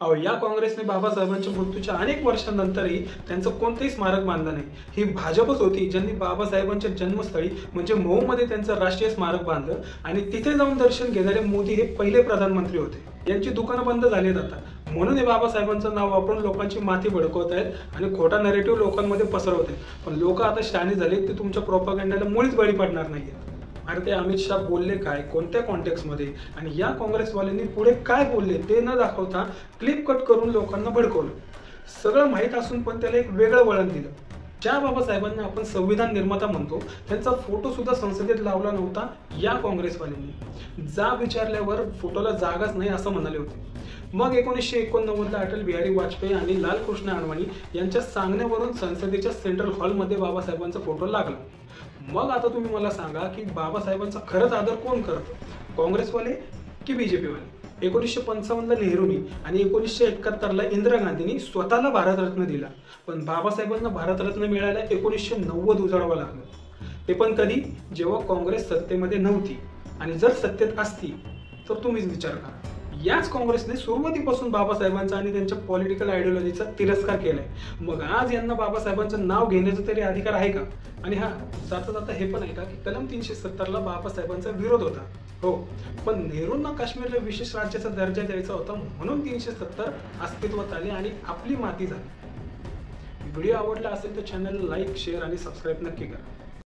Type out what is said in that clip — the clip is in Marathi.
अहो, या काँग्रेसने बाबासाहेबांच्या मृत्यूच्या अनेक वर्षांनंतरही त्यांचं कोणतंही स्मारक बांधलं नाही। ही भाजपच होती ज्यांनी बाबासाहेबांच्या जन्मस्थळी म्हणजे मौमध्ये त्यांचं राष्ट्रीय स्मारक बांधलं आणि तिथे जाऊन दर्शन घेणारे मोदी हे पहिले प्रधानमंत्री होते। यांची दुकानं बंद झाली आता, म्हणून हे बाबासाहेबांचं नाव वापरून लोकांची माथी भडकवत आहेत आणि खोटा नरेटिव्ह लोकांमध्ये पसरवत आहेत। पण लोक आता शहाणे झाले, ते तुमच्या प्रोपागंडाला मुळीच बळी पडणार नाहीये। अरे ते अमित शाह बोलले काय, कोणत्या कॉन्टेक्स्टमध्ये आणि या काँग्रेसवाल्यांनी पुढे काय बोलले ते न दाखवता क्लिप कट करून लोकांना भडकवलं। सगळं माहीत असून पण त्याला एक वेगळं वळण दिलं। ज्या बाबासाहेबांना आपण संविधान निर्माता म्हणतो त्यांचा फोटो सुद्धा संसदेत लावला नव्हता या काँग्रेसवाल्यांनी। जा विचारल्यावर फोटोला जागाच नाही असं म्हणाले होते। मग 1989ला अटल बिहारी वाजपेयी आणि लालकृष्ण अडवाणी यांच्या सांगण्यावरून संसदेच्या सेंट्रल हॉलमध्ये बाबासाहेबांचा फोटो लागला। मग आता तुम्ही मला सांगा की बाबासाहेबांचा खरंच आदर कोण करतं, काँग्रेसवाले की बीजेपीवाले? 1955ला नेहरूंनी आणि 1971ला इंदिरा गांधींनी स्वतःला भारतरत्न दिला, पण बाबासाहेबांना भारतरत्न मिळायला 1990 उजाडावं लागलं। ते पण कधी, जेव्हा काँग्रेस सत्तेमध्ये नव्हती। आणि जर सत्तेत असती तर तुम्हीच विचार करा, याच काँग्रेसने सुरुवातीपासून बाबासाहेबांचा आणि त्यांच्या पॉलिटिकल आयडिओलॉजीचा तिरस्कार केलाय। मग आज यांना बाबासाहेबांचं नाव घेण्याचा तरी अधिकार आहे का? आणि हा जाता जाता हे पण आहे का की कलम 370ला बाबासाहेबांचा विरोध होता, हो, पण नेहरूंना काश्मीरला विशेष राज्याचा दर्जा द्यायचा होता म्हणून 370 अस्तित्वात आले आणि आपली माती झाली। व्हिडिओ आवडला असेल तर चॅनलला लाईक, शेअर आणि सबस्क्राईब नक्की करा।